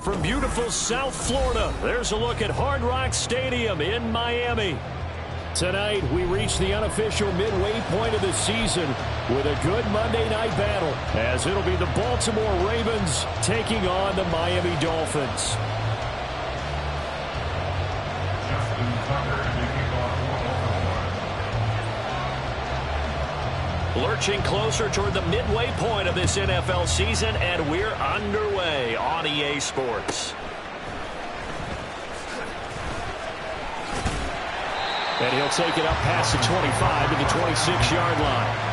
From beautiful South Florida, there's a look at Hard Rock Stadium in Miami. Tonight, we reach the unofficial midway point of the season with a good Monday night battle, as it'll be the Baltimore Ravens taking on the Miami Dolphins. Lurching closer toward the midway point of this NFL season, and we're underway on EA Sports. And he'll take it up past the 25 to the 26-yard line.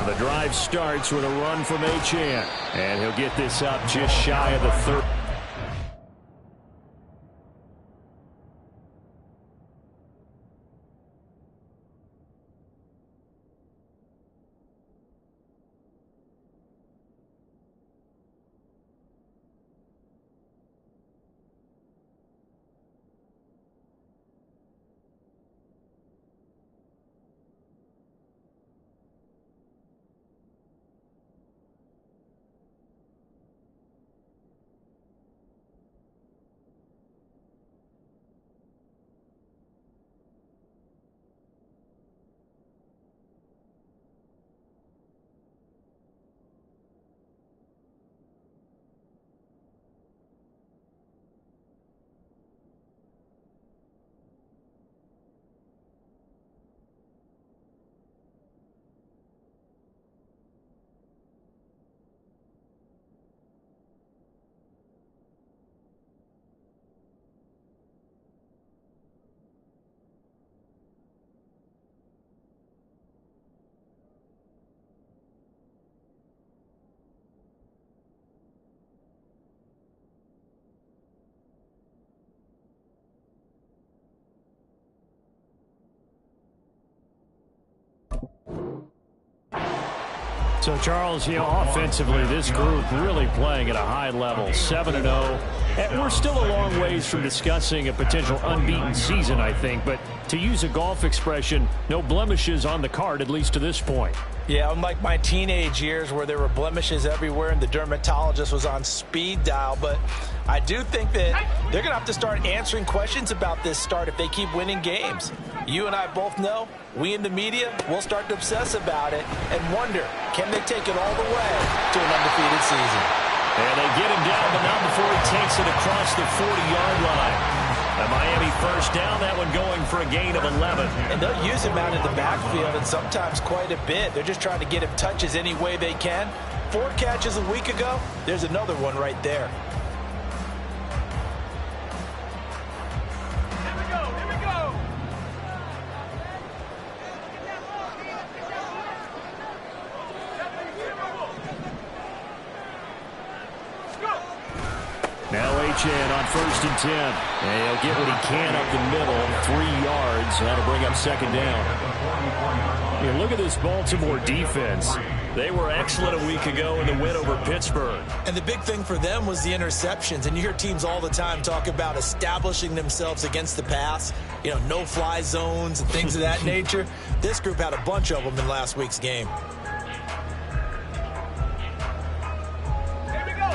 The drive starts with a run from Achane, and he'll get this up just shy of the 30. So, Charles, offensively, this group really playing at a high level, 7-0. And we're still a long ways from discussing a potential unbeaten season, I think. But to use a golf expression, no blemishes on the card, at least to this point. Yeah, unlike my teenage years where there were blemishes everywhere and the dermatologist was on speed dial. But I do think that they're going to have to start answering questions about this start if they keep winning games. You and I both know, we in the media will start to obsess about it and wonder, can they take it all the way to an undefeated season? And they get him down, but not before he takes it across the 40-yard line. A Miami first down, that one going for a gain of 11. And they'll use him out in the backfield, and sometimes quite a bit. They're just trying to get him touches any way they can. 4 catches a week ago, there's another one right there. Now Achane on 1st and 10. And he'll get what he can up the middle, 3 yards. That'll bring up 2nd down. And look at this Baltimore defense. They were excellent a week ago in the win over Pittsburgh. And the big thing for them was the interceptions. And you hear teams all the time talk about establishing themselves against the pass. You know, no-fly zones and things of that nature. This group had a bunch of them in last week's game.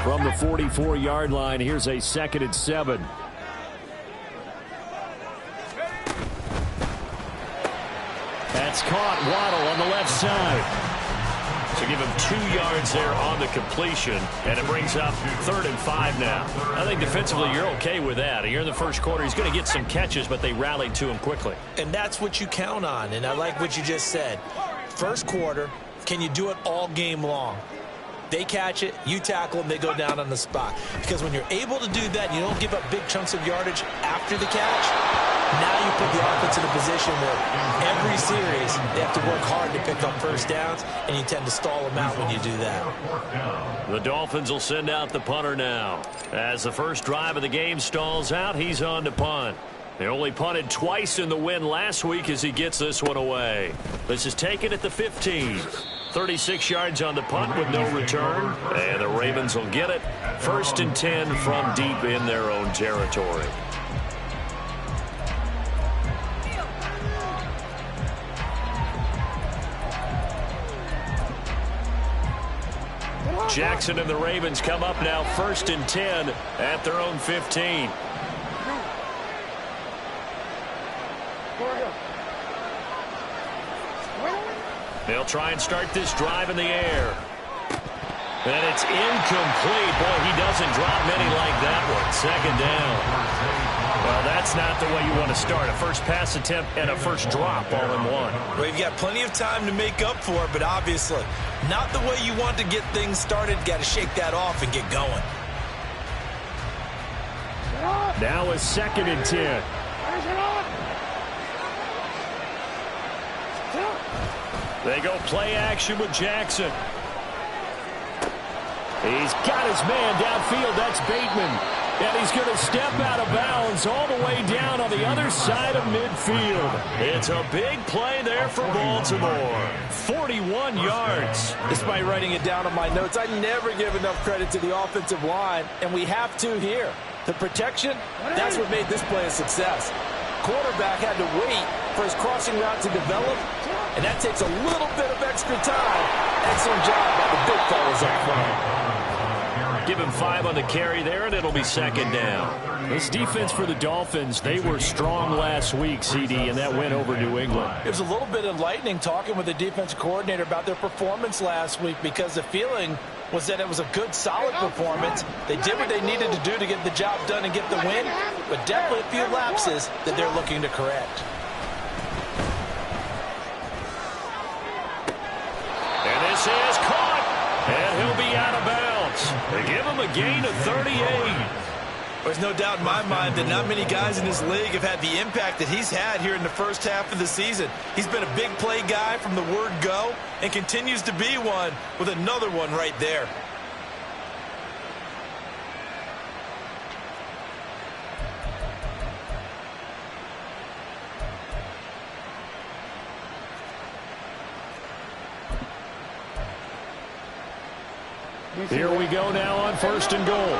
From the 44-yard line, here's a 2nd and 7. That's caught. Waddle on the left side. So give him 2 yards there on the completion, and it brings up 3rd and 5 now. I think defensively you're okay with that. Here in the first quarter, he's going to get some catches, but they rallied to him quickly. And that's what you count on, and I like what you just said. First quarter, can you do it all game long? They catch it, you tackle them, they go down on the spot. Because when you're able to do that, you don't give up big chunks of yardage after the catch, now you put the offense in a position where every series they have to work hard to pick up first downs, and you tend to stall them out when you do that. The Dolphins will send out the punter now. As the first drive of the game stalls out, he's on to punt. They only punted twice in the win last week as he gets this one away. This is taken at the 15. 36 yards on the punt with no return. And the Ravens will get it. 1st and 10 from deep in their own territory. Jackson and the Ravens come up now 1st and 10 at their own 15. They'll try and start this drive in the air. And it's incomplete. Boy, he doesn't drop many like that one. 2nd down. Well, that's not the way you want to start. A first pass attempt and a first drop all in one. Well, you've got plenty of time to make up for it, but obviously not the way you want to get things started. Got to shake that off and get going. Now a 2nd and 10. They go play action with Jackson. He's got his man downfield. That's Bateman. And he's going to step out of bounds all the way down on the other side of midfield. It's a big play there for Baltimore. 41 yards. Despite writing it down on my notes, I never give enough credit to the offensive line, and we have to here. The protection, that's what made this play a success. Quarterback had to wait for his crossing route to develop, and that takes a little bit of extra time. Excellent job by the big fellas up front. Give him 5 on the carry there, and it'll be 2nd down. This defense for the Dolphins, they were strong last week, CD, and that win over New England. It was a little bit enlightening talking with the defensive coordinator about their performance last week because the feeling was that it was a good, solid performance. They did what they needed to do to get the job done and get the win, but definitely a few lapses that they're looking to correct. And this is caught, and he'll be out of bounds. They give him a gain of 38. There's no doubt in my mind that not many guys in this league have had the impact that he's had here in the first half of the season. He's been a big play guy from the word go and continues to be one with another one right there. Here we go now on 1st and goal.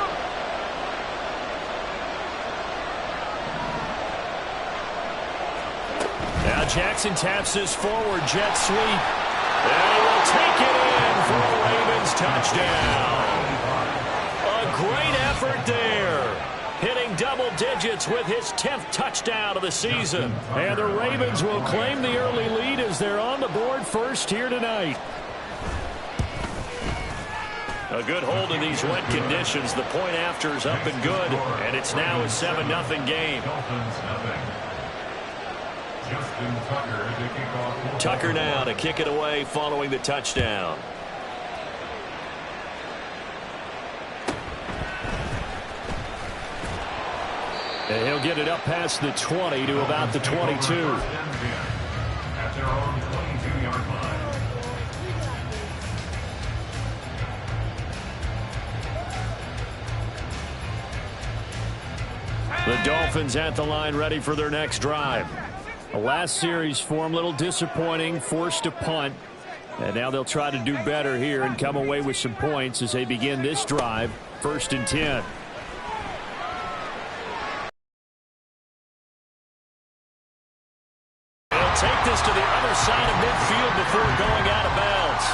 Now Jackson taps this forward jet sweep. And he will take it in for a Ravens touchdown. A great effort there. Hitting double digits with his 10th touchdown of the season. And the Ravens will claim the early lead as they're on the board first here tonight. A good hold in these wet conditions. The point after is up and good, and it's now a 7-0 game. Tucker now to kick it away following the touchdown. And he'll get it up past the 20 to about the 22. At their own 22-yard line. The Dolphins at the line ready for their next drive. The last series for them, a little disappointing, forced to punt. And now they'll try to do better here and come away with some points as they begin this drive, 1st and 10. They'll take this to the other side of midfield before going out of bounds.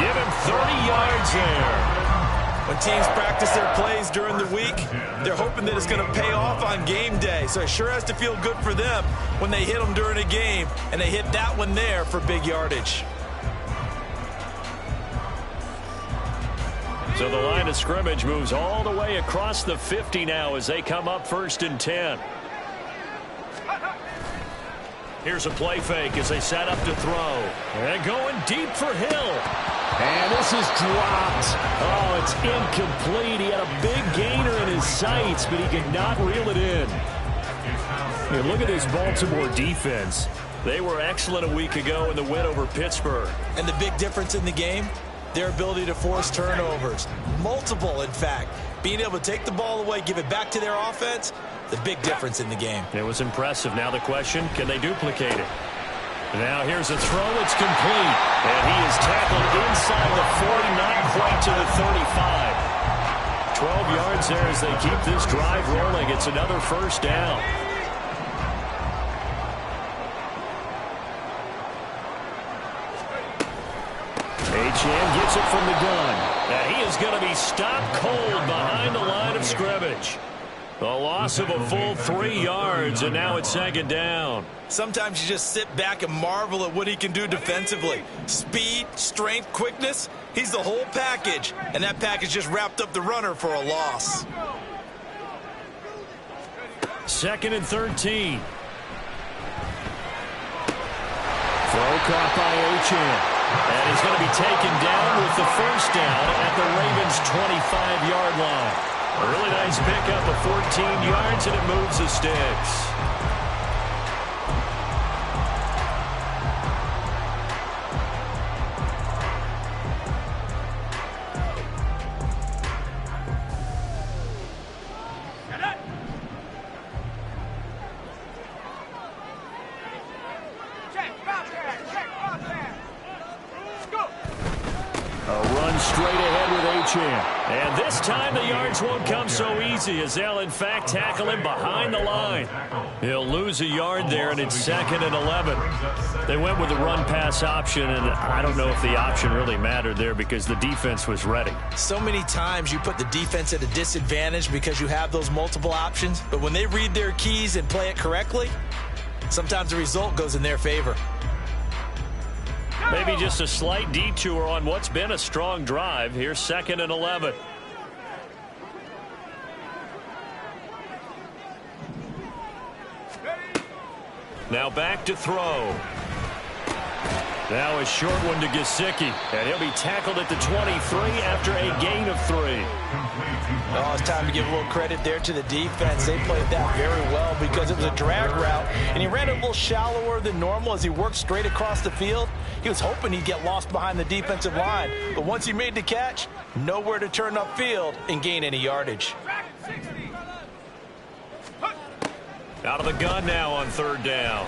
Give him 30 yards there. When teams practice their plays during the week, they're hoping that it's going to pay off on game day. So it sure has to feel good for them when they hit them during a game, and they hit that one there for big yardage. So the line of scrimmage moves all the way across the 50 now as they come up 1st and 10. Here's a play fake as they set up to throw. And going deep for Hill. And this is dropped. Oh, it's incomplete. He had a big gainer in his sights, but he could not reel it in. Hey, look at this Baltimore defense. They were excellent a week ago in the win over Pittsburgh. And the big difference in the game, their ability to force turnovers. Multiple, in fact. Being able to take the ball away, give it back to their offense, the big difference in the game. It was impressive. Now the question, can they duplicate it? Now here's a throw. It's complete. And he is tackled inside the 40, not quite to the 35. 12 yards there as they keep this drive rolling. It's another first down. Achane gets it from the gun. And he is going to be stopped cold behind the line of scrimmage. A loss of a full 3 yards, and now it's second down. Sometimes you just sit back and marvel at what he can do defensively. Speed, strength, quickness, he's the whole package. And that package just wrapped up the runner for a loss. Second and 13. Throw caught by Achane. And he's going to be taken down with the first down at the Ravens' 25-yard line. A really nice pickup of 14 yards, and it moves the sticks. Straight ahead with Achane. And this time the yards won't come so easy as they'll in fact tackle him behind the line. He'll lose a yard there, and it's second and 11. They went with the run-pass option, and I don't know if the option really mattered there because the defense was ready. So many times you put the defense at a disadvantage because you have those multiple options, but when they read their keys and play it correctly, sometimes the result goes in their favor. Maybe just a slight detour on what's been a strong drive. Here's second and 11. Now back to throw. Now a short one to Gesicki, and he'll be tackled at the 23 after a gain of 3. Oh, it's time to give a little credit there to the defense. They played that very well because it was a drag route, and he ran it a little shallower than normal as he worked straight across the field. He was hoping he'd get lost behind the defensive line, but once he made the catch, nowhere to turn upfield and gain any yardage. Out of the gun now on third down.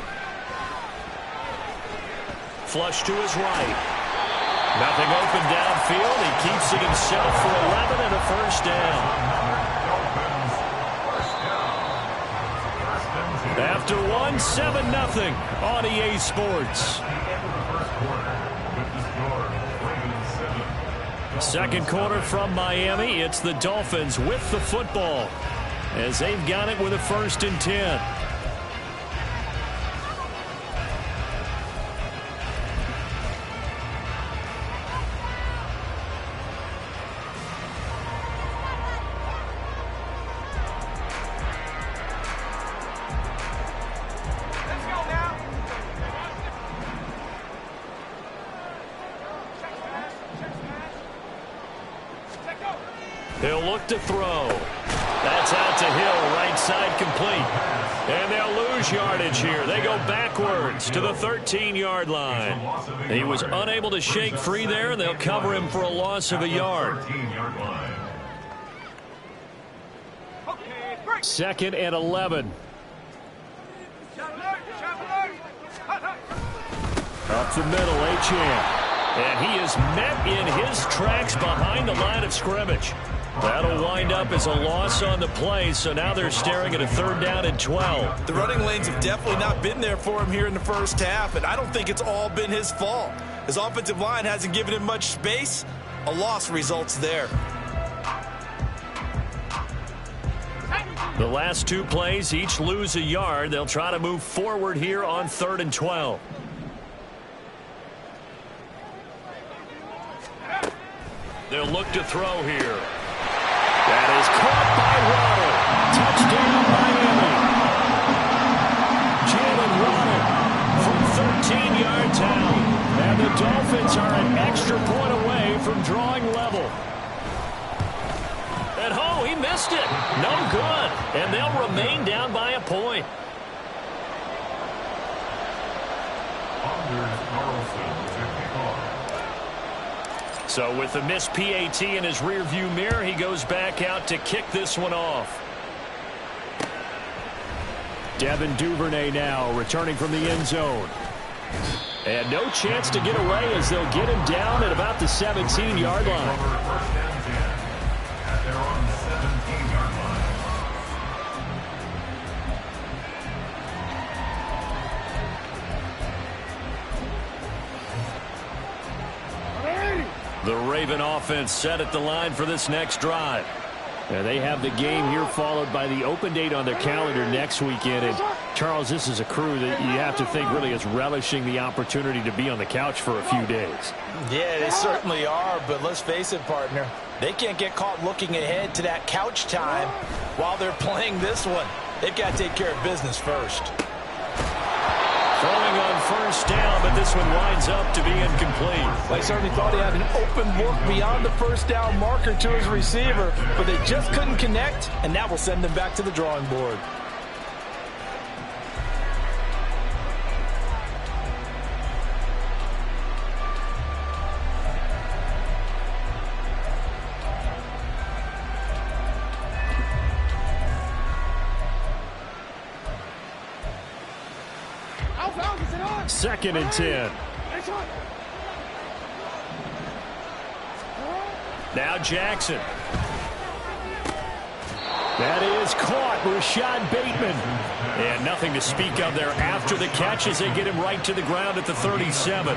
Flush to his right. Nothing open downfield. He keeps it himself for 11 and a first down. After 1, 7-0 on EA Sports. Second quarter from Miami. It's the Dolphins with the football as they've got it with a 1st and 10. He'll look to throw. That's out to Hill, right side complete. And they'll lose yardage here. They go backwards to the 13-yard line. He was unable to shake free there, and they'll cover him for a loss of a yard. Second and 11. Up the middle, Achane. And he is met in his tracks behind the line of scrimmage. That'll wind up as a loss on the play, so now they're staring at a 3rd down and 12. The running lanes have definitely not been there for him here in the first half, and I don't think it's all been his fault. His offensive line hasn't given him much space. A loss results there. The last 2 plays each lose a yard. They'll try to move forward here on 3rd and 12. They'll look to throw here. That is caught by Waddle. Touchdown, Miami. Jalen Waddle from 13 yards out. And the Dolphins are an extra point away from drawing level. And oh, he missed it. No good. And they'll remain down by a point. So with the missed PAT in his rearview mirror, he goes back out to kick this one off. Devin Duvernay now returning from the end zone. And no chance to get away as they'll get him down at about the 17-yard line. The Raven offense set at the line for this next drive. Now they have the game here followed by the open date on their calendar next weekend. And Charles, this is a crew that you have to think really is relishing the opportunity to be on the couch for a few days. Yeah, they certainly are, but let's face it, partner. They can't get caught looking ahead to that couch time while they're playing this one. They've got to take care of business first. Throwing on first down, but this one winds up to be incomplete. Well, he certainly thought he had an open look beyond the first down marker to his receiver, but they just couldn't connect, and that will send them back to the drawing board. Second and 10. Now Jackson. That is caught. Rashad Bateman. And nothing to speak of there after the catch as they get him right to the ground at the 37.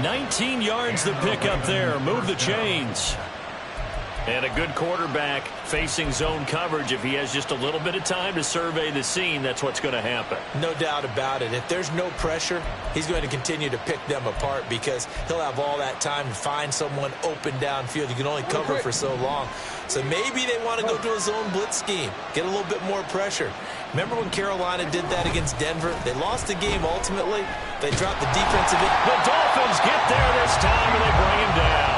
19 yards the pick up there. Move the chains. And a good quarterback facing zone coverage. If he has just a little bit of time to survey the scene, that's what's going to happen. No doubt about it. If there's no pressure, he's going to continue to pick them apart because he'll have all that time to find someone open downfield. You can only cover for so long. So maybe they want to go to a zone blitz scheme, get a little bit more pressure. Remember when Carolina did that against Denver? They lost the game ultimately. They dropped the defensive. The Dolphins get there this time, and they bring him down.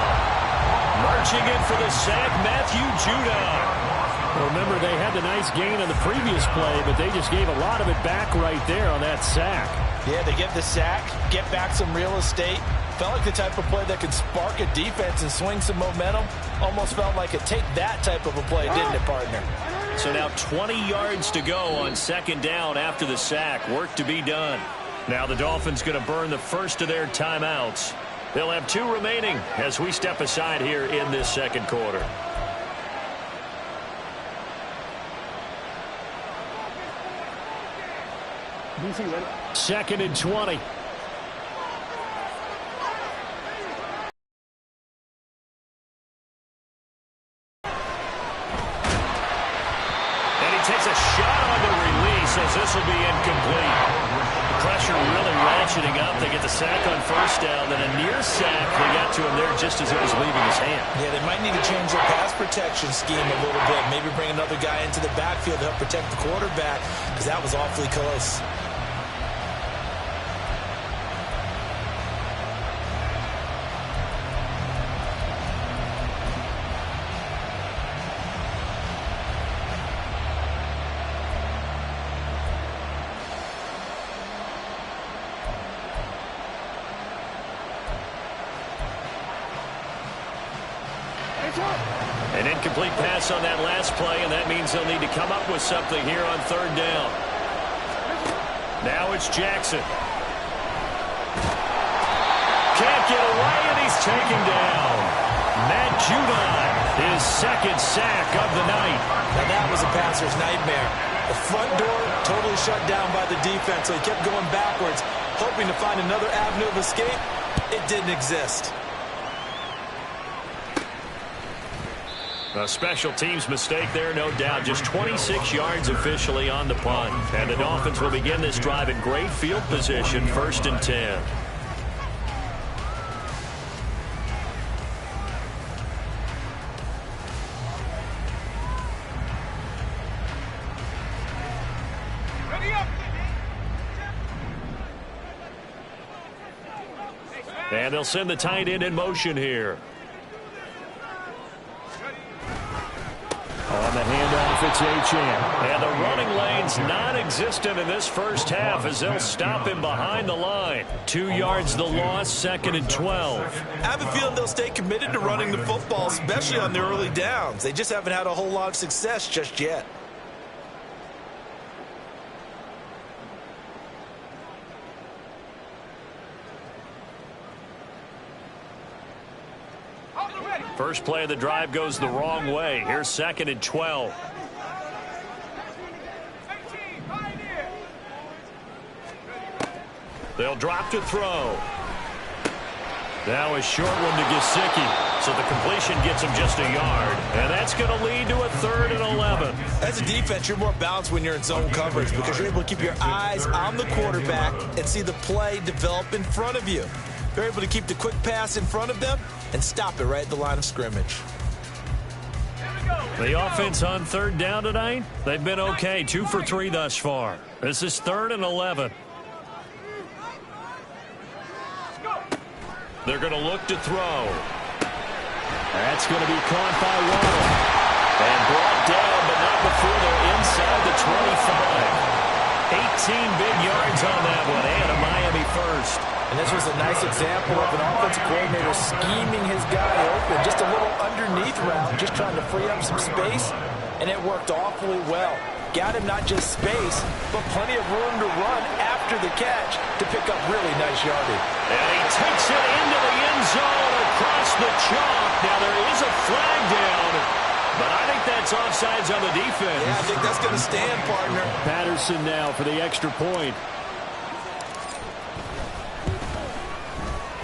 Marching in for the sack, Matthew Judon. Remember, they had the nice gain on the previous play, but they just gave a lot of it back right there on that sack. Yeah, they get the sack, get back some real estate. Felt like the type of play that could spark a defense and swing some momentum. Almost felt like a take that type of a play, didn't it, partner? So now 20 yards to go on second down after the sack. Work to be done. Now the Dolphins going to burn the first of their timeouts. They'll have 2 remaining as we step aside here in this second quarter. Second and 20. And he takes a shot on the release as this will be incomplete. Pressure really ratcheting up. They get the sack on first down, then a near sack. They got to him there just as it was leaving his hand. Yeah, they might need to change their pass protection scheme a little bit. Maybe bring another guy into the backfield to help protect the quarterback because that was awfully close. An incomplete pass on that last play, and that means they'll need to come up with something here on third down. Now it's Jackson. Can't get away, and he's taken down. Matt Judon, his second sack of the night. Now that was a passer's nightmare. The front door totally shut down by the defense, so he kept going backwards, hoping to find another avenue of escape. It didn't exist. A special teams mistake there, no doubt. Just 26 yards officially on the punt. And the Dolphins will begin this drive in great field position, 1st and 10. And they'll send the tight end in motion here. On the handoff, it's H.M. And the running lane's non-existent in this first half as they'll stop him behind the line. 2 yards the loss, 2nd and 12. I have a feeling they'll stay committed to running the football, especially on the early downs. They just haven't had a whole lot of success just yet. First play of the drive goes the wrong way. Here's 2nd and 12. They'll drop to throw. Now a short one to Gesicki. So the completion gets him just a yard. And that's going to lead to a 3rd and 11. As a defense, you're more balanced when you're in zone coverage because you're able to keep your eyes on the quarterback and see the play develop in front of you. You're able to keep the quick pass in front of them and stop it right at the line of scrimmage. The offense on 3rd down tonight, they've been okay. 2 for 3 thus far. This is 3rd and 11. They're going to look to throw. That's going to be caught by Waddle. And brought down, but not before they're inside the 25. 18 big yards on that one, and a Miami first. And this was a nice example of an offensive coordinator scheming his guy open. Just a little underneath route, just trying to free up some space, and it worked awfully well. Got him not just space, but plenty of room to run after the catch to pick up really nice yardage. And he takes it into the end zone across the chalk. Now there is a flag down, but I think that's offsides on the defense. Yeah, I think that's going to stand, partner. Patterson now for the extra point.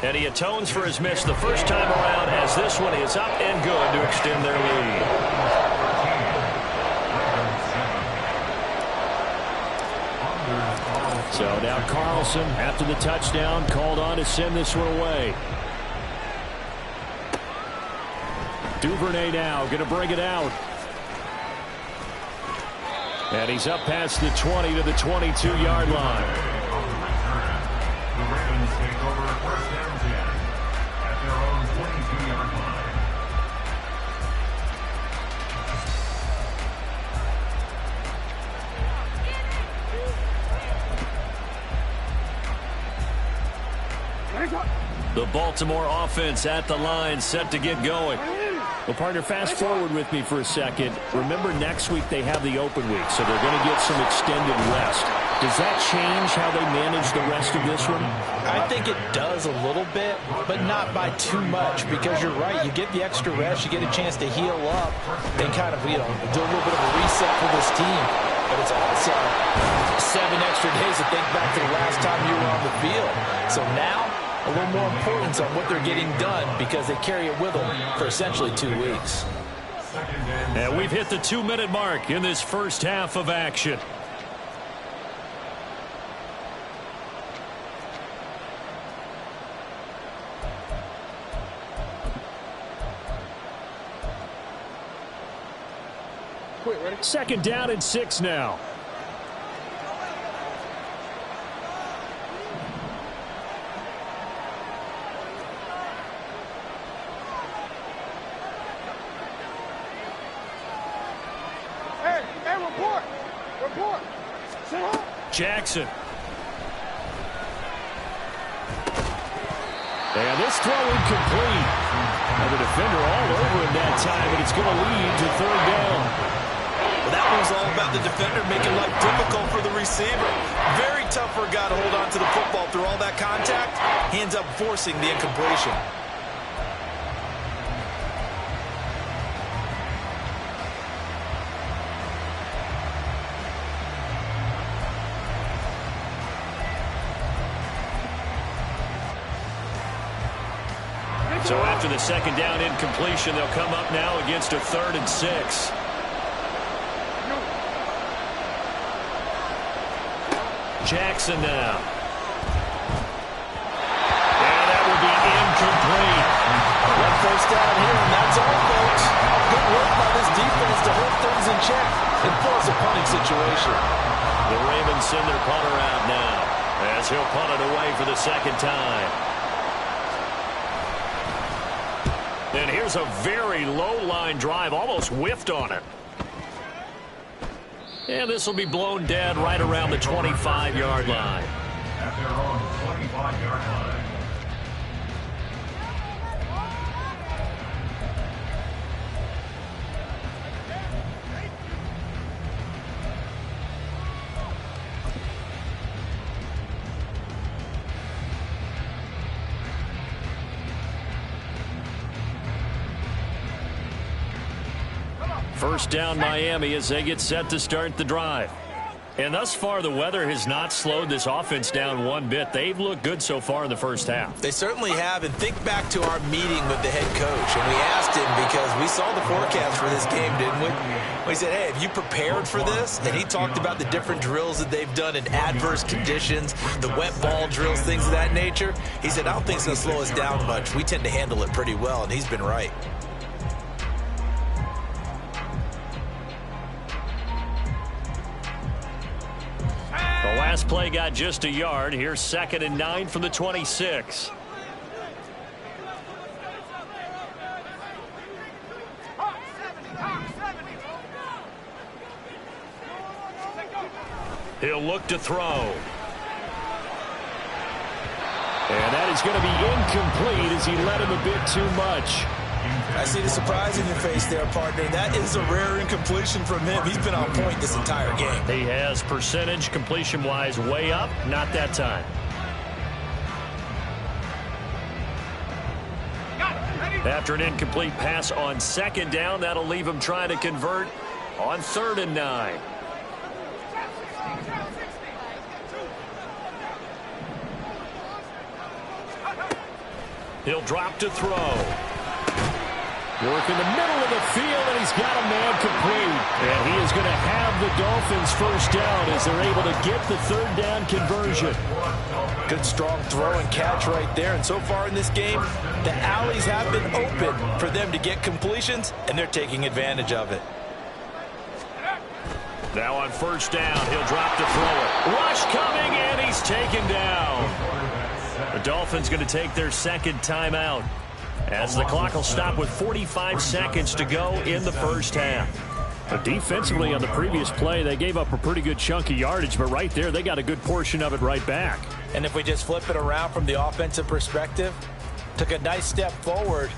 And he atones for his miss the first time around as this one is up and good to extend their lead. So now Carlson, after the touchdown, called on to send this one away. Duvernay now going to bring it out. And he's up past the 20 to the 22-yard line. The Ravens take over 1st and 10 at their own 22-yard line. The Baltimore offense at the line, set to get going. Well, partner, fast forward with me for a second. Remember, next week they have the open week, so they're going to get some extended rest. Does that change how they manage the rest of this one? I think it does a little bit, but not by too much, because you're right. You get the extra rest, you get a chance to heal up, and kind of, do a little bit of a reset for this team. But it's also 7 extra days to think back to the last time you were on the field. So now, a little more importance on what they're getting done because they carry it with them for essentially 2 weeks. And we've hit the 2-minute mark in this first half of action. Second down and 6 now. Report. Jackson. And this throw incomplete. And the defender all over him that time, and it's going to lead to 3rd down. Well, that one was all about the defender making life difficult for the receiver. Very tough for a guy to hold on to the football through all that contact. He ends up forcing the incompletion. So after the second down incompletion, they'll come up now against a 3rd and 6. Jackson now. And that will be incomplete. One first down here, and that's all, folks. Good work by this defense to hold things in check and force a punting situation. The Ravens send their punter out now as he'll punt it away for the second time. And here's a very low-line drive, almost whiffed on it. And this will be blown dead right around the 25-yard line. At their own 25-yard line. First down Miami as they get set to start the drive. And thus far, the weather has not slowed this offense down one bit. They've looked good so far in the first half. They certainly have. And think back to our meeting with the head coach. And we asked him because we saw the forecast for this game, didn't we? We said, hey, have you prepared for this? And he talked about the different drills that they've done in adverse conditions, the wet ball drills, things of that nature. He said, I don't think it's going to slow us down much. We tend to handle it pretty well, and he's been right. The last play got just a yard. Here's 2nd and 9 from the 26. He'll look to throw. And that is going to be incomplete as he led him a bit too much. I see the surprise in your face there, partner. That is a rare incompletion from him. He's been on point this entire game. He has percentage completion-wise way up. Not that time. After an incomplete pass on 2nd down, that'll leave him trying to convert on 3rd and 9. He'll drop to throw. Work in the middle of the field, and he's got a man complete. And he is going to have the Dolphins first down as they're able to get the 3rd down conversion. Good strong throw and catch right there. And so far in this game, the alleys have been open for them to get completions, and they're taking advantage of it. Now on 1st down, he'll drop to throw it. Rush coming, and he's taken down. The Dolphins going to take their 2nd timeout, as the clock will stop with 45 seconds to go in the first half. But defensively on the previous play, they gave up a pretty good chunk of yardage, but right there, they got a good portion of it right back. And if we just flip it around from the offensive perspective, took a nice step forward,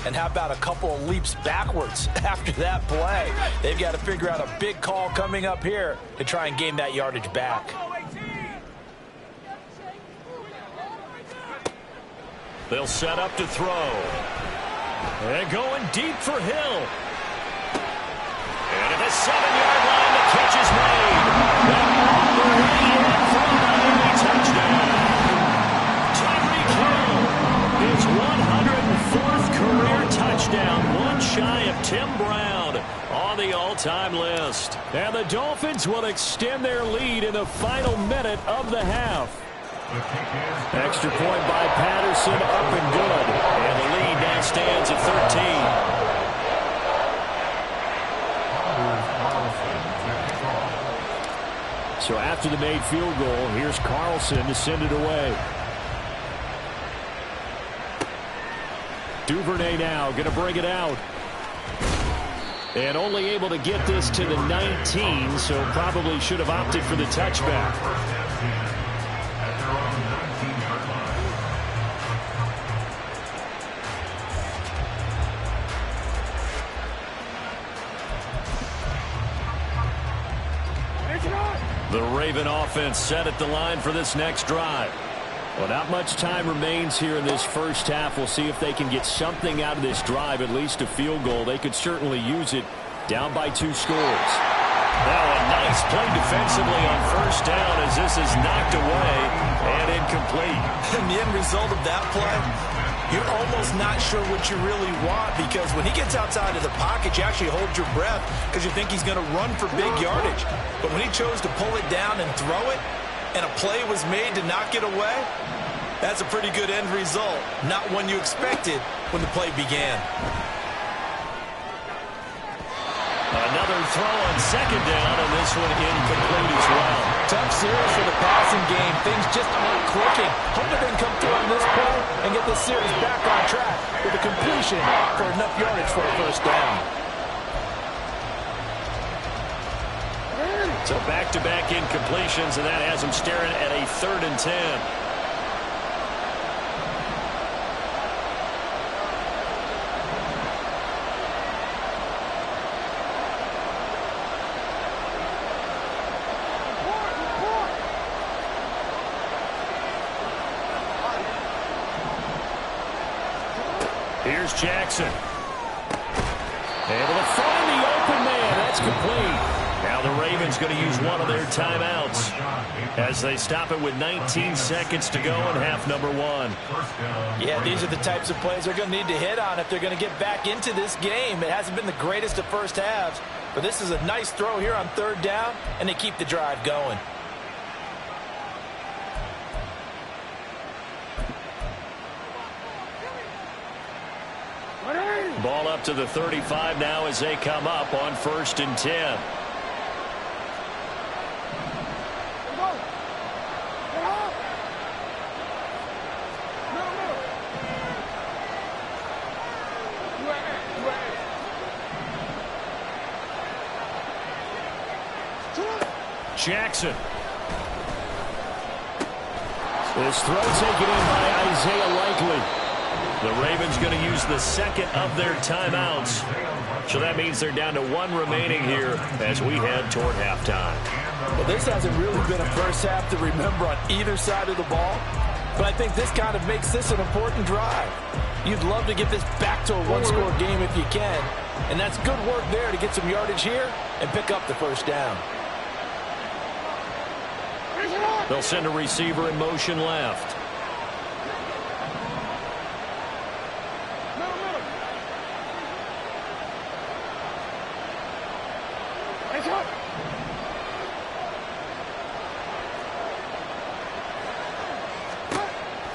and how about a couple of leaps backwards after that play? They've got to figure out a big call coming up here to try and gain that yardage back. They'll set up to throw. And going deep for Hill. And at the 7-yard line, the catch is made. And all the way in for a Miami touchdown. Tyreek Hill, his 104th career touchdown, one shy of Tim Brown on the all-time list. And the Dolphins will extend their lead in the final minute of the half. Extra point by Patterson, up and good. And the lead now stands at 13. So after the made field goal, here's Carlson to send it away. Duvernay now going to bring it out. And only able to get this to the 19, so probably should have opted for the touchback. The Raven offense set at the line for this next drive. Well, not much time remains here in this first half. We'll see if they can get something out of this drive, at least a field goal. They could certainly use it, down by 2 scores. Now a nice play defensively on 1st down as this is knocked away and incomplete. And the end result of that play, you're almost not sure what you really want, because when he gets outside of the pocket, you actually hold your breath because you think he's going to run for big yardage. But when he chose to pull it down and throw it, and a play was made to knock it away, that's a pretty good end result. Not one you expected when the play began. Another throw on 2nd down, and this one incomplete as well. Tough series for the passing game. Things just aren't clicking. Hope they can come through on this play and get this series back on track with a completion for enough yardage for a 1st down. So back-to-back incompletions, and that has them staring at a 3rd and 10. Here's Jackson. Able to find the open man. That's complete. Now the Ravens going to use one of their timeouts as they stop it with 19 seconds to go in half number one. Yeah, these are the types of plays they're going to need to hit on if they're going to get back into this game. It hasn't been the greatest of first halves, but this is a nice throw here on third down, and they keep the drive going. Ball up to the 35 now as they come up on 1st and 10. Jackson. This throw taken in by Isaiah Likely. The Ravens going to use the second of their timeouts. So that means they're down to one remaining here as we head toward halftime. Well, this hasn't really been a first half to remember on either side of the ball, but I think this kind of makes this an important drive. You'd love to get this back to a one-score game if you can, and that's good work there to get some yardage here and pick up the first down. They'll send a receiver in motion left.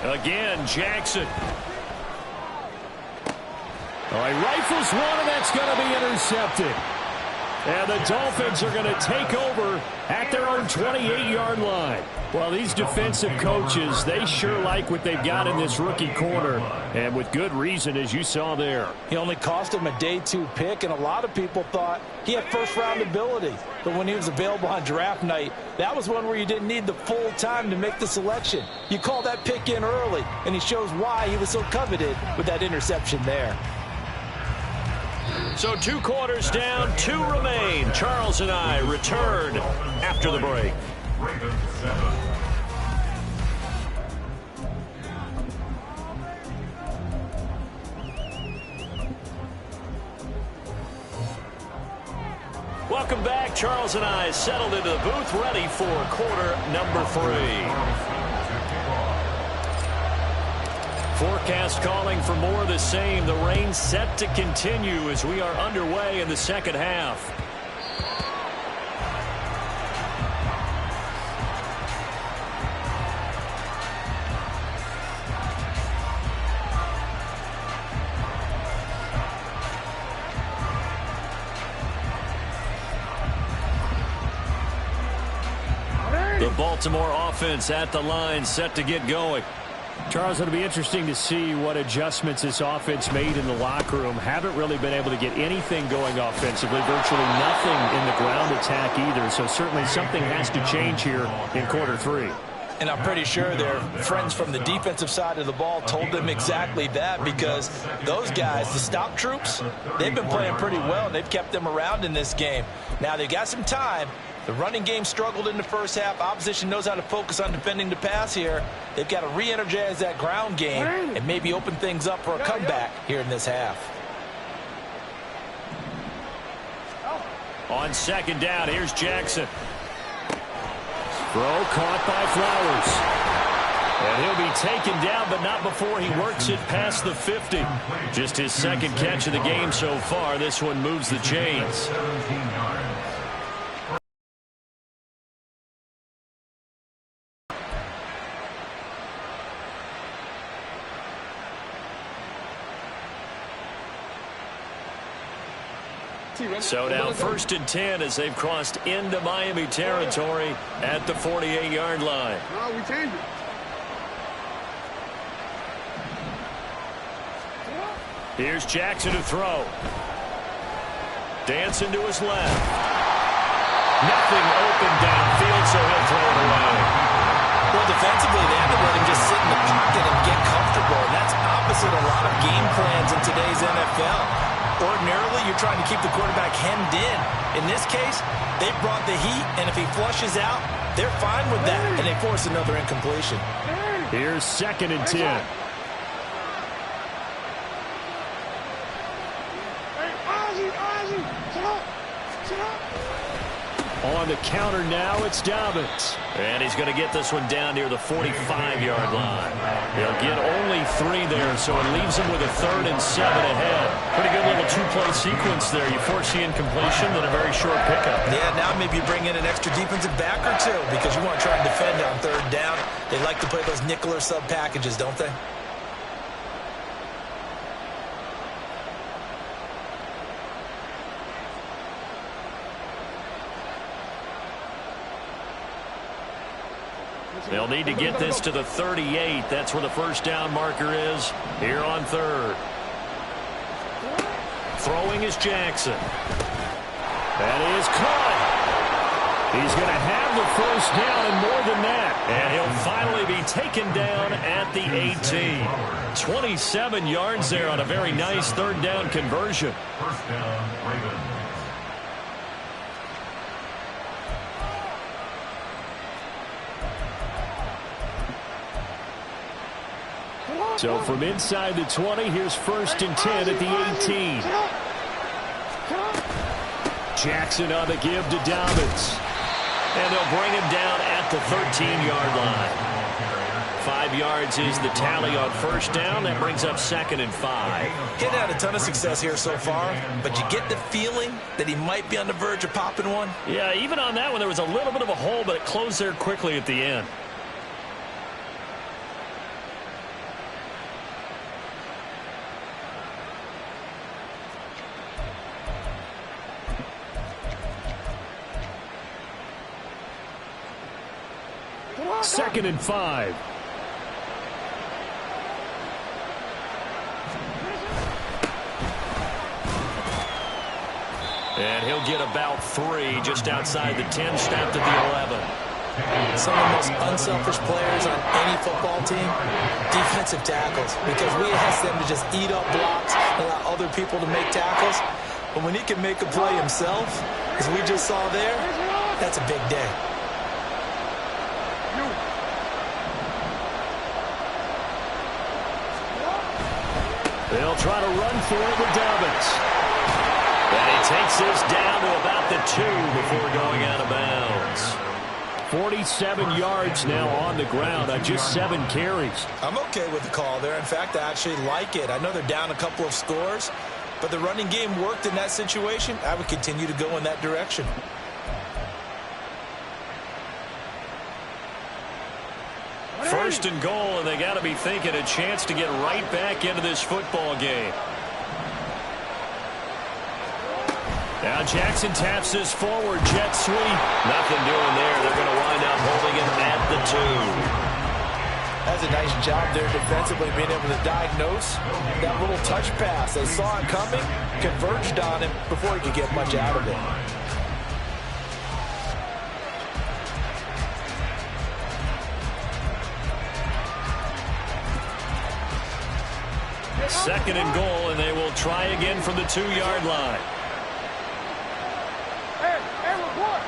Again, Jackson. Oh, he rifles one, and that's going to be intercepted. And the Dolphins are going to take over at their own 28-yard line. Well, these defensive coaches, they sure like what they've got in this rookie corner, and with good reason, as you saw there. He only cost him a day 2 pick, and a lot of people thought he had first-round ability. But when he was available on draft night, that was one where you didn't need the full time to make the selection. You call that pick in early, and he shows why he was so coveted with that interception there. So 2 quarters down, 2 remain. Charles and I return after the break. Welcome back. Charles and I settled into the booth, ready for quarter number 3. Forecast calling for more of the same. The rain set to continue as we are underway in the second half. The Baltimore offense at the line, set to get going. Charles, it'll be interesting to see what adjustments this offense made in the locker room. Haven't really been able to get anything going offensively, virtually nothing in the ground attack either. So certainly something has to change here in quarter 3. And I'm pretty sure their friends from the defensive side of the ball told them exactly that, because those guys, the stop troops, they've been playing pretty well, and they've kept them around in this game. Now they've got some time. The running game struggled in the first half. Opposition knows how to focus on defending the pass here. They've got to re-energize that ground game and maybe open things up for a comeback here in this half. On second down, here's Jackson. Throw caught by Flowers. And he'll be taken down, but not before he works it past the 50. Just his second catch of the game so far. This one moves the chains. So now 1st and 10 as they've crossed into Miami territory at the 48-yard line. No, we changed it. Here's Jackson to throw. Dancing to his left. Nothing open downfield, so he'll throw it away. Well, defensively, they have to let him just sit in the pocket and get comfortable. And that's opposite a lot of game plans in today's NFL. Ordinarily, you're trying to keep the quarterback hemmed in. In this case, they brought the heat, and if he flushes out, they're fine with that, and they force another incompletion. Here's 2nd and 10. On the counter now, it's Dobbins. And he's going to get this one down near the 45-yard line. They'll get only 3 there, so it leaves them with a 3rd and 7 ahead. Pretty good little 2-play sequence there. You force the incompletion, then a very short pickup. Yeah, now maybe you bring in an extra defensive back or 2 because you want to try and defend on 3rd down. They like to play those nickel or sub packages, don't they? They'll need to get this to the 38. That's where the first down marker is here on 3rd. Throwing is Jackson. That is caught. He's going to have the first down and more than that. And he'll finally be taken down at the 18. 27 yards there on a very nice 3rd down conversion. First down, Ravens. So from inside the 20, here's 1st and 10 at the 18. Jackson on the give to Dobbins. And they'll bring him down at the 13-yard line. 5 yards is the tally on first down. That brings up 2nd and 5. He's had a ton of success here so far, but you get the feeling that he might be on the verge of popping one. Yeah, even on that one, there was a little bit of a hole, but it closed there quickly at the end. Second and 5. And he'll get about 3 just outside the 10, snapped at the 11. Some of the most unselfish players on any football team, defensive tackles, because we ask them to just eat up blocks and allow other people to make tackles. But when he can make a play himself, as we just saw there, that's a big day. They'll try to run for it with Dobbins. And he takes this down to about the 2 before going out of bounds. 47 yards now on the ground on just 7 carries. I'm okay with the call there. In fact, I actually like it. I know they're down a couple of scores, but the running game worked in that situation. I would continue to go in that direction. First and goal, and they got to be thinking a chance to get right back into this football game. Now Jackson taps this forward, jet sweep. Nothing doing there. They're going to wind up holding him at the 2. That's a nice job there defensively, being able to diagnose that little touch pass. They saw it coming, converged on him before he could get much out of it. Second and goal, and they will try again from the 2-yard line. Hey, report.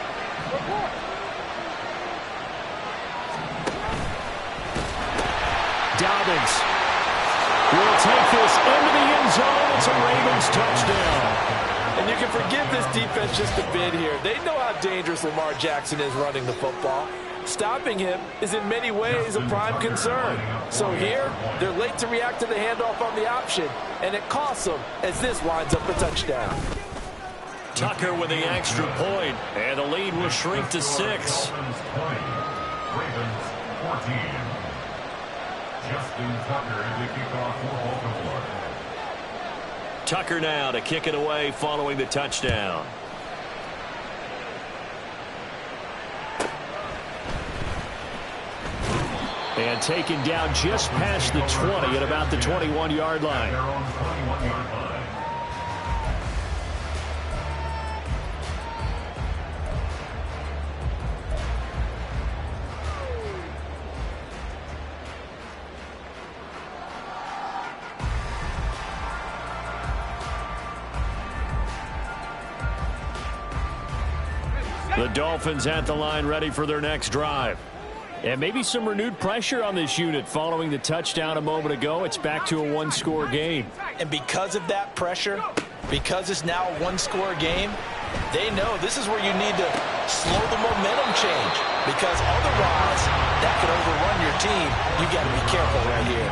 Dobbins will take this into the end zone. It's a Ravens touchdown. And you can forgive this defense just a bit here. They know how dangerous Lamar Jackson is running the football. Stopping him is in many ways a prime concern. So here, they're late to react to the handoff on the option, and it costs them as this winds up a touchdown. Tucker with the extra point, and the lead will shrink to 6. Ravens 14. Justin Tucker is the kickoff for Baltimore. Tucker now to kick it away following the touchdown. And taken down just past the 20 at about the 21-yard line. Their own 21-yard line. The Dolphins at the line ready for their next drive. And maybe some renewed pressure on this unit following the touchdown a moment ago. It's back to a 1-score game. And because of that pressure, because it's now a 1-score game, They know this is where you need to slow the momentum change, because otherwise that could overrun your team. You got to be careful right here.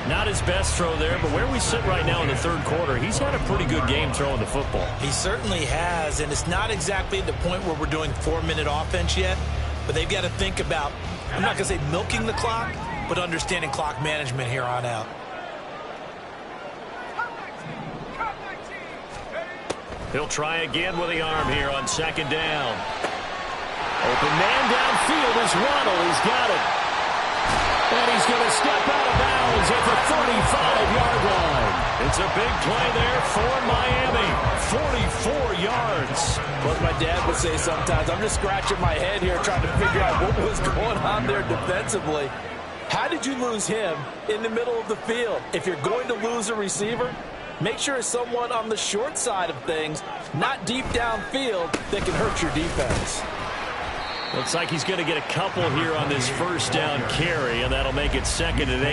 Not his best throw there, but where we sit right now in the third quarter, he's had a pretty good game throwing the football. He certainly has, and it's not exactly at the point where we're doing 4-minute offense yet, but they've got to think about, I'm not going to say milking the clock, but understanding clock management here on out. He'll try again with the arm here on second down. Open man downfield is Waddle. He's got it. And he's going to step out of bounds at the 45-yard line. It's a big play there for Miami. 44 yards. What my dad would say sometimes, I'm just scratching my head here trying to figure out what was going on there defensively. How did you lose him in the middle of the field? If you're going to lose a receiver, make sure it's someone on the short side of things, not deep downfield, that can hurt your defense. Looks like he's going to get a couple here on this first down carry, and that'll make it 2nd and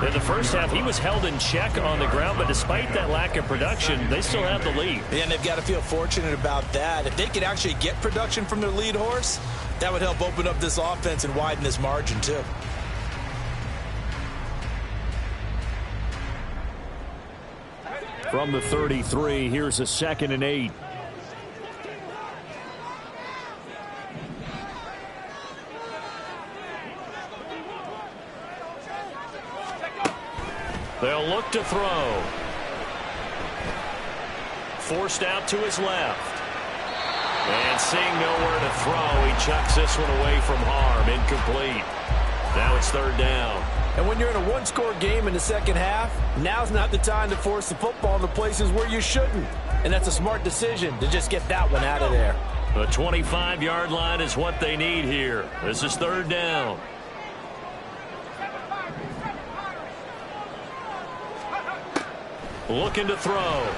8. In the first half, he was held in check on the ground, but despite that lack of production, they still have the lead. And they've got to feel fortunate about that. If they could actually get production from their lead horse, that would help open up this offense and widen this margin too. From the 33, here's a 2nd and 8. They'll look to throw. Forced out to his left. And seeing nowhere to throw, he chucks this one away from harm. Incomplete. Now it's 3rd down. And when you're in a one-score game in the second half, now's not the time to force the football in the places where you shouldn't. And that's a smart decision to just get that one out of there. The 25-yard line is what they need here. This is 3rd down. Looking to throw.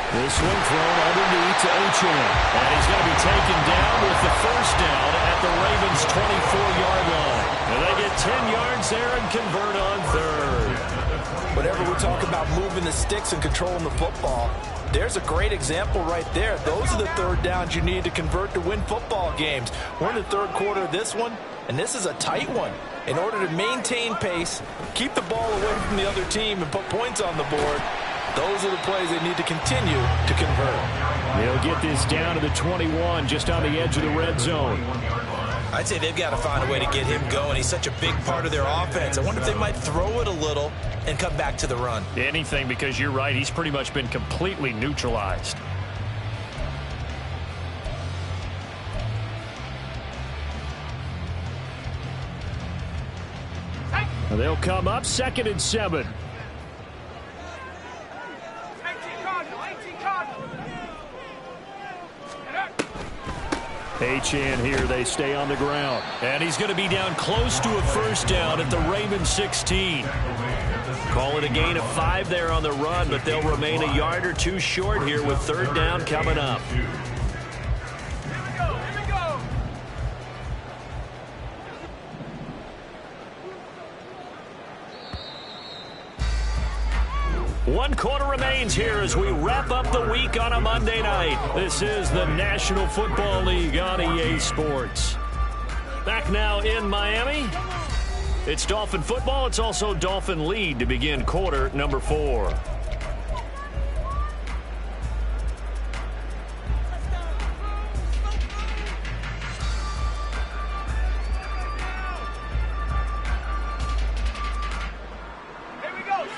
This one thrown underneath to Achane. And he's going to be taken down with the first down at the Ravens' 24-yard line. And they get 10 yards there and convert on 3rd. Whenever we talk about moving the sticks and controlling the football, there's a great example right there. Those are the 3rd downs you need to convert to win football games. We're in the 3rd quarter of this one, and this is a tight one. In order to maintain pace, keep the ball away from the other team, and put points on the board, those are the plays they need to continue to convert. They'll get this down to the 21, just on the edge of the red zone. I'd say they've got to find a way to get him going. He's such a big part of their offense. I wonder if they might throw it a little and come back to the run. Anything, because you're right. He's pretty much been completely neutralized. They'll come up 2nd and 7. Achane here, they stay on the ground. And he's going to be down close to a first down at the Ravens 16. Call it a gain of 5 there on the run, but they'll remain a yard or 2 short here with 3rd down coming up. One quarter remains here as we wrap up the week on a Monday night. This is the National Football League on EA Sports. Back now in Miami. It's Dolphin football. It's also Dolphin lead to begin quarter number 4.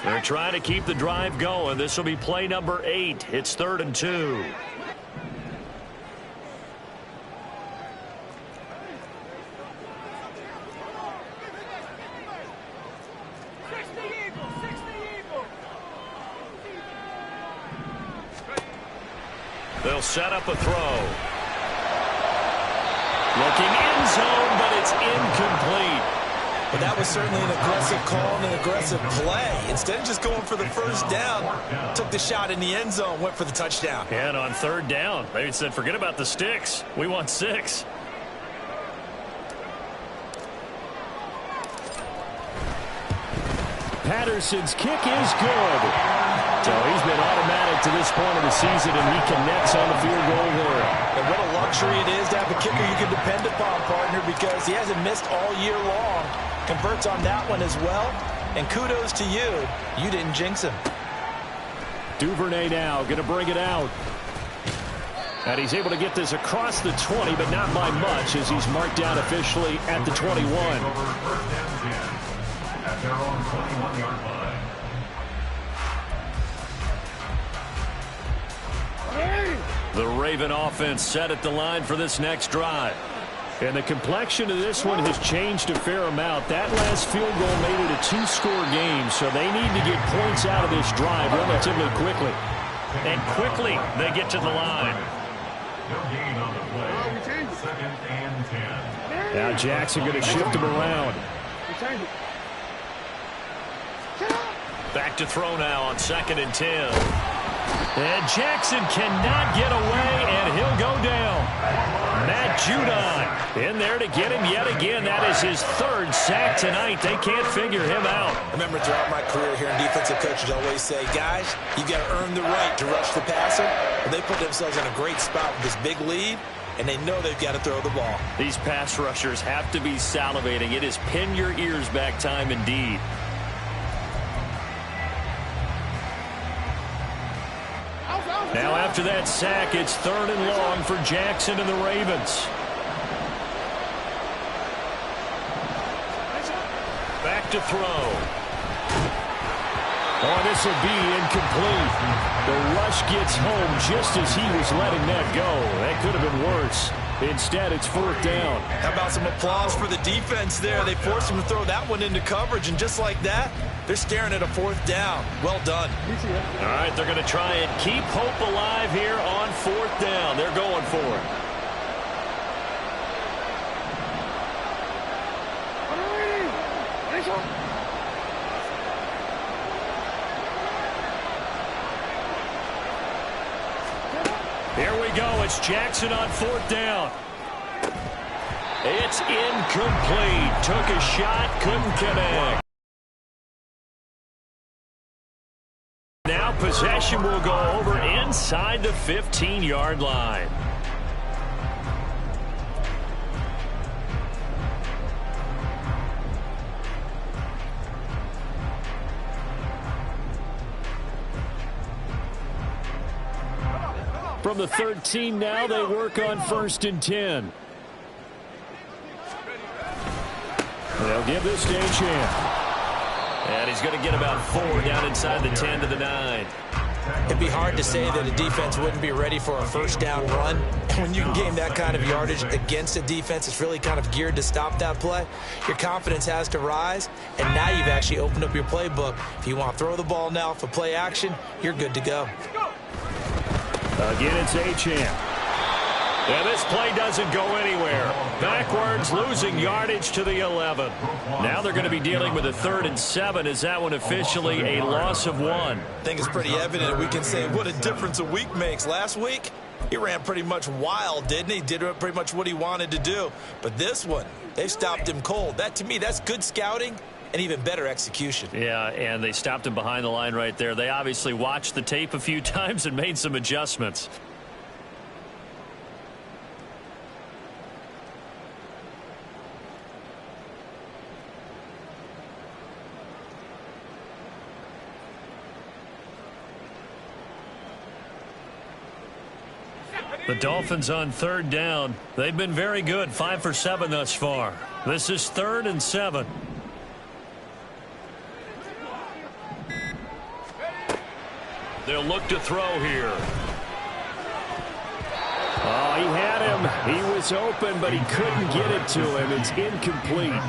They're trying to keep the drive going. This will be play number 8. It's 3rd and 2. They'll set up a throw. Looking end zone, but it's incomplete. But that was certainly an aggressive call and an aggressive play. Instead of just going for the first down, took the shot in the end zone, went for the touchdown. And on 3rd down, they said, forget about the sticks. We want 6. Patterson's kick is good. So he's been automatic get to this point of the season, and he connects on the field goal there. And what a luxury it is to have a kicker you can depend upon, partner, because he hasn't missed all year long. Converts on that one as well. And kudos to you. You didn't jinx him. Duvernay now going to bring it out. And he's able to get this across the 20, but not by much, as he's marked down officially at the 21. At their own 21-yard line. The Raven offense set at the line for this next drive. And the complexion of this one has changed a fair amount. That last field goal made it a two-score game, so they need to get points out of this drive relatively quickly. And quickly they get to the line. No gain on the play. 2nd and 10. Now Jackson going to shift him around. Back to throw now on 2nd and 10. And Jackson cannot get away, and he'll go down. Matt Judon in there to get him yet again. That is his 3rd sack tonight. They can't figure him out. I remember throughout my career here in defensive coaches always say, guys, you got to earn the right to rush the passer. Well, they put themselves in a great spot with this big lead, and they know they've got to throw the ball. These pass rushers have to be salivating. It is pin your ears back time indeed. Now after that sack, it's 3rd and long for Jackson and the Ravens. Back to throw. Oh, this will be incomplete. The rush gets home just as he was letting that go. That could have been worse. Instead, it's 4th down. How about some applause for the defense there? They forced him to throw that one into coverage, and just like that, they're staring at a 4th down. Well done. All right, they're going to try and keep hope alive here on 4th down. They're going for it. Here we go. It's Jackson on 4th down. It's incomplete. Took a shot, couldn't connect. Now possession will go over inside the 15-yard line. From the 13 now, they work on 1st and 10. They'll give this to Achane. And he's going to get about 4 down inside the 10 to the 9. It'd be hard to say that a defense wouldn't be ready for a 1st down run. When you can gain that kind of yardage against a defense that's really kind of geared to stop that play, your confidence has to rise, and now you've actually opened up your playbook. If you want to throw the ball now for play action, you're good to go. Again, it's Achane. And this play doesn't go anywhere. Backwards, losing yardage to the 11. Now they're going to be dealing with a 3rd and 7. Is that one officially a loss of 1? I think it's pretty evident. We can say what a difference a week makes. Last week, he ran pretty much wild, didn't he? Did pretty much what he wanted to do. But this one, they've stopped him cold. That, to me, that's good scouting and even better execution. Yeah, and they stopped him behind the line right there. They obviously watched the tape a few times and made some adjustments. The Dolphins on 3rd down. They've been very good, 5 for 7 thus far. This is 3rd and 7. They'll look to throw here. Oh, he had him. He was open, but he couldn't get it to him. It's incomplete.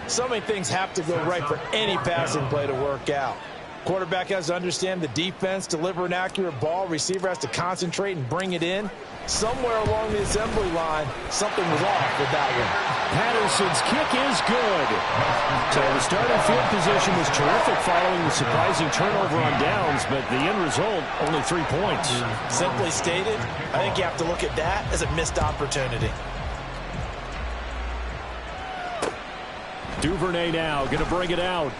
So many things have to go right for any passing play to work out. Quarterback has to understand the defense, deliver an accurate ball. Receiver has to concentrate and bring it in. Somewhere along the assembly line, something was off with that one. Patterson's kick is good. So the starting field position was terrific following the surprising turnover on downs, but the end result, only 3 points. Simply stated, I think you have to look at that as a missed opportunity. Duvernay now going to bring it out.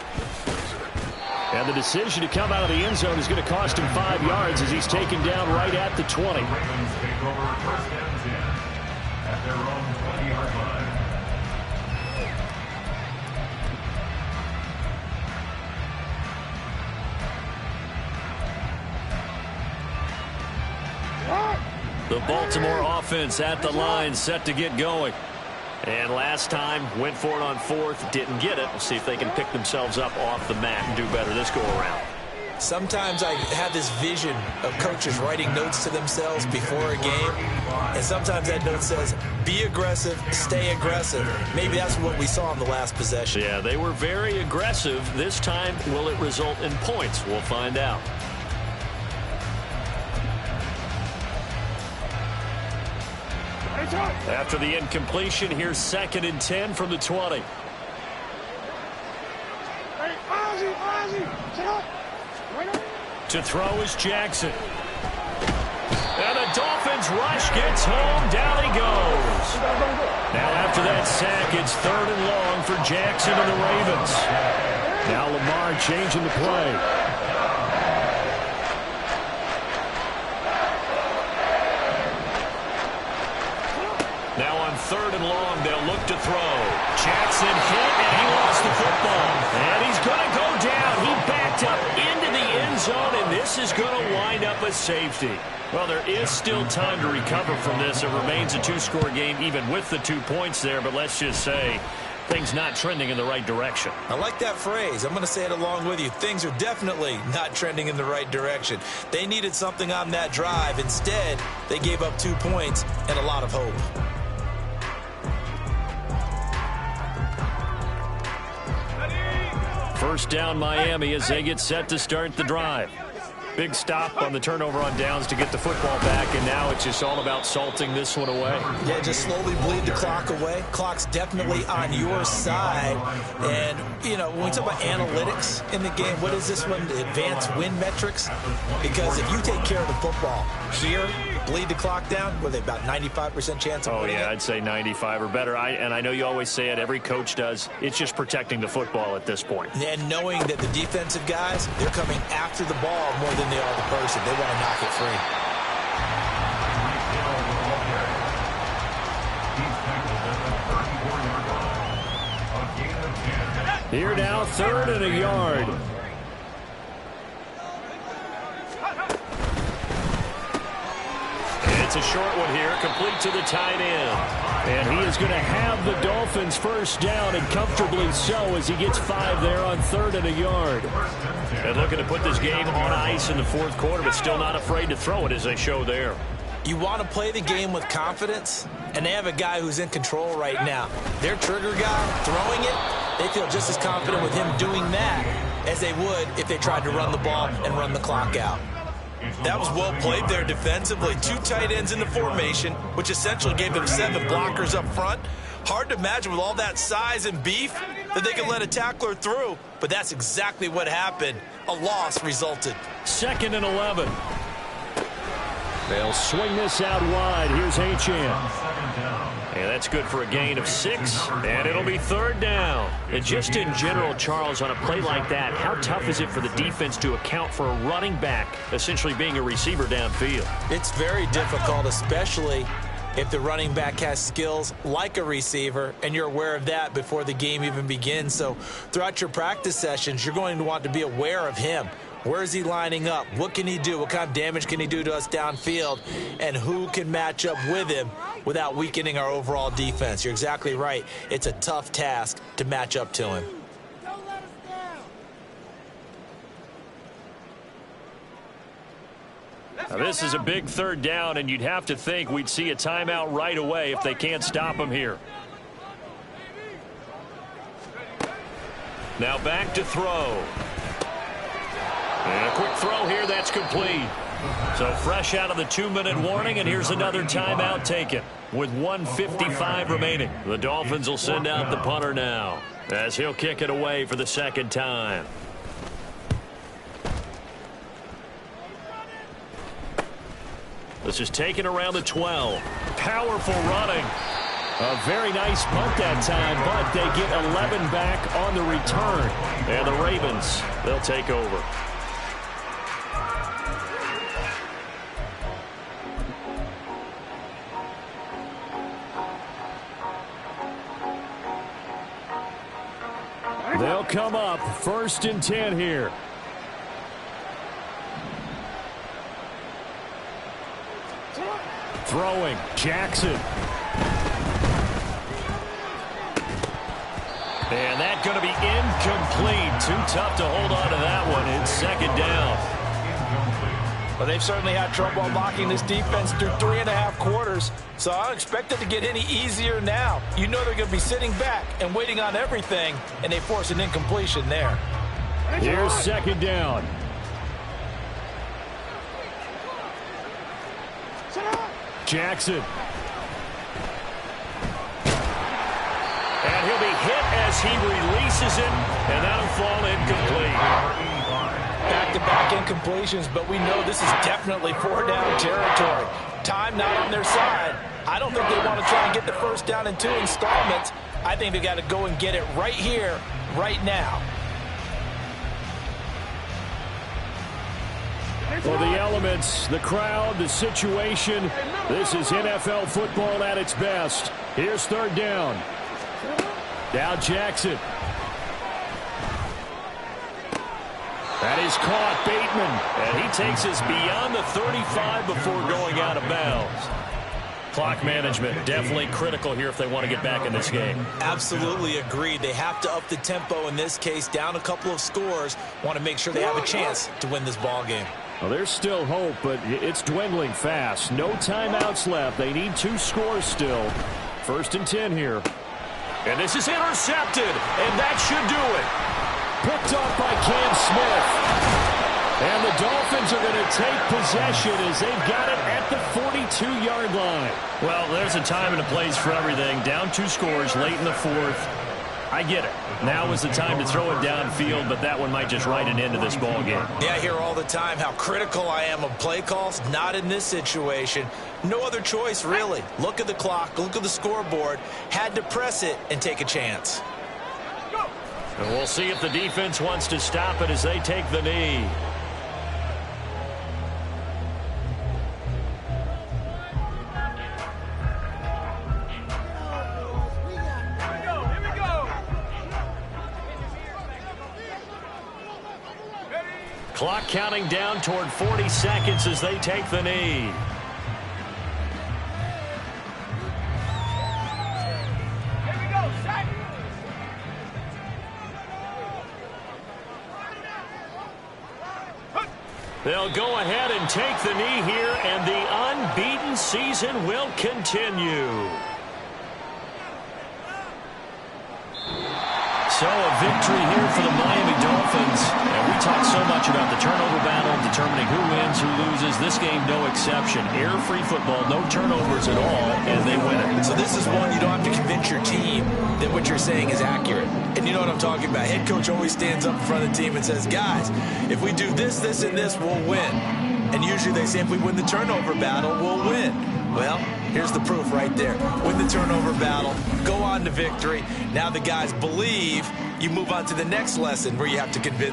And the decision to come out of the end zone is going to cost him 5 yards as he's taken down right at the 20. The Ravens take over first and 10 at their own 20-yard line. The Baltimore offense at the line, set to get going. And last time, went for it on fourth, didn't get it. We'll see if they can pick themselves up off the mat and do better this go-around. Sometimes I have this vision of coaches writing notes to themselves before a game, and sometimes that note says, be aggressive, stay aggressive. Maybe that's what we saw in the last possession. Yeah, they were very aggressive. This time, will it result in points? We'll find out. After the incompletion, here's 2nd and 10 from the 20. To throw is Jackson. And the Dolphins rush, gets home, down he goes. Now after that sack, it's 3rd and long for Jackson and the Ravens. Now Lamar changing the play. Now on 3rd and long, they'll look to throw. Jackson hit, and he lost the football. And he's going to go down. He backed up into the end zone, and this is going to wind up a safety. Well, there is still time to recover from this. It remains a 2-score game, even with the 2 points there. But let's just say things not trending in the right direction. I like that phrase. I'm going to say it along with you. Things are definitely not trending in the right direction. They needed something on that drive. Instead, they gave up 2 points and a lot of hope. First down Miami as they get set to start the drive. Big stop on the turnover on downs to get the football back, and now it's just all about salting this one away. Yeah, just slowly bleed the clock away. Clock's definitely on your side. And, you know, when we talk about analytics in the game, what is this one? Advanced win metrics? Because if you take care of the football here, bleed the clock down, what are they, about 95% chance of winning it? I'd say 95 or better. And I know you always say it, every coach does. It's just protecting the football at this point. And knowing that the defensive guys, they're coming after the ball more than they are the person. They want to knock it free. Here now, 3rd and a yard. It's a short one here, complete to the tight end. And he is going to have the Dolphins first down, and comfortably so, as he gets 5 there on 3rd and a yard. And looking to put this game on ice in the 4th quarter, but still not afraid to throw it as they show there. You want to play the game with confidence, and they have a guy who's in control right now. Their trigger guy throwing it, they feel just as confident with him doing that as they would if they tried to run the ball and run the clock out. That was well played there defensively. 2 tight ends in the formation, which essentially gave them 7 blockers up front. Hard to imagine with all that size and beef that they could let a tackler through, but that's exactly what happened. A loss resulted. 2nd and 11. They'll swing this out wide. Here's Achane. And that's good for a gain of 6, and it'll be 3rd down. And just in general, Charles, on a play like that, how tough is it for the defense to account for a running back essentially being a receiver downfield? It's very difficult, especially if the running back has skills like a receiver, and you're aware of that before the game even begins. So throughout your practice sessions, you're going to want to be aware of him. Where is he lining up? What can he do? What kind of damage can he do to us downfield? And who can match up with him without weakening our overall defense? You're exactly right. It's a tough task to match up to him. Now this is a big 3rd down, and you'd have to think we'd see a timeout right away if they can't stop him here. Now back to throw. And a quick throw here, that's complete. So fresh out of the 2-minute warning, and here's another timeout taken with 1:55 remaining. The Dolphins will send out the punter now as he'll kick it away for the 2nd time. This is taken around the 12. Powerful running. A very nice punt that time, but they get 11 back on the return. And the Ravens, they'll take over. They'll come up 1st and 10 here. Throwing, Jackson. And that's going to be incomplete. Too tough to hold on to that one. It's 2nd down. Well, they've certainly had trouble unlocking this defense through 3.5 quarters, so I don't expect it to get any easier now. You know they're going to be sitting back and waiting on everything, and they force an incompletion there. Here's 2nd down. Jackson. And he'll be hit as he releases it, and that'll fall incomplete. Back-to-back incompletions, but we know this is definitely 4-down territory. Time not on their side. I don't think they want to try and get the 1st down in 2 installments. I think they got to go and get it right here, right now. Well, the elements, the crowd, the situation, this is NFL football at its best. Here's 3rd down. Now Jackson. That is caught, Bateman. And he takes us beyond the 35 before going out of bounds. Clock management definitely critical here if they want to get back in this game. Absolutely agreed. They have to up the tempo in this case, down a couple of scores. Want to make sure they have a chance to win this ball game. Well, there's still hope, but it's dwindling fast. No timeouts left. They need 2 scores still. 1st and 10 here. And this is intercepted, and that should do it. Picked off by Cam Smith. And the Dolphins are going to take possession as they've got it at the 42-yard line. Well, there's a time and a place for everything. Down 2 scores late in the 4th. I get it. Now is the time to throw it downfield, but that one might just write an end to this ball game. Yeah, I hear all the time how critical I am of play calls. Not in this situation. No other choice, really. Look at the clock. Look at the scoreboard. Had to press it and take a chance. And we'll see if the defense wants to stop it as they take the knee. Clock counting down toward 40 seconds as they take the knee. They'll go ahead and take the knee here, and the unbeaten season will continue. So a victory here for the Miami Dolphins. And we talk so much about the turnover battle, determining who wins, who loses. This game, no exception. Error-free football, no turnovers at all, and they win it. So this is one you don't have to convince your team that what you're saying is accurate. And you know what I'm talking about. Head coach always stands up in front of the team and says, guys, if we do this, this, and this, we'll win. And usually they say if we win the turnover battle, we'll win. Well, here's the proof right there. Win the turnover battle, go on to victory. Now the guys believe. You move on to the next lesson where you have to convince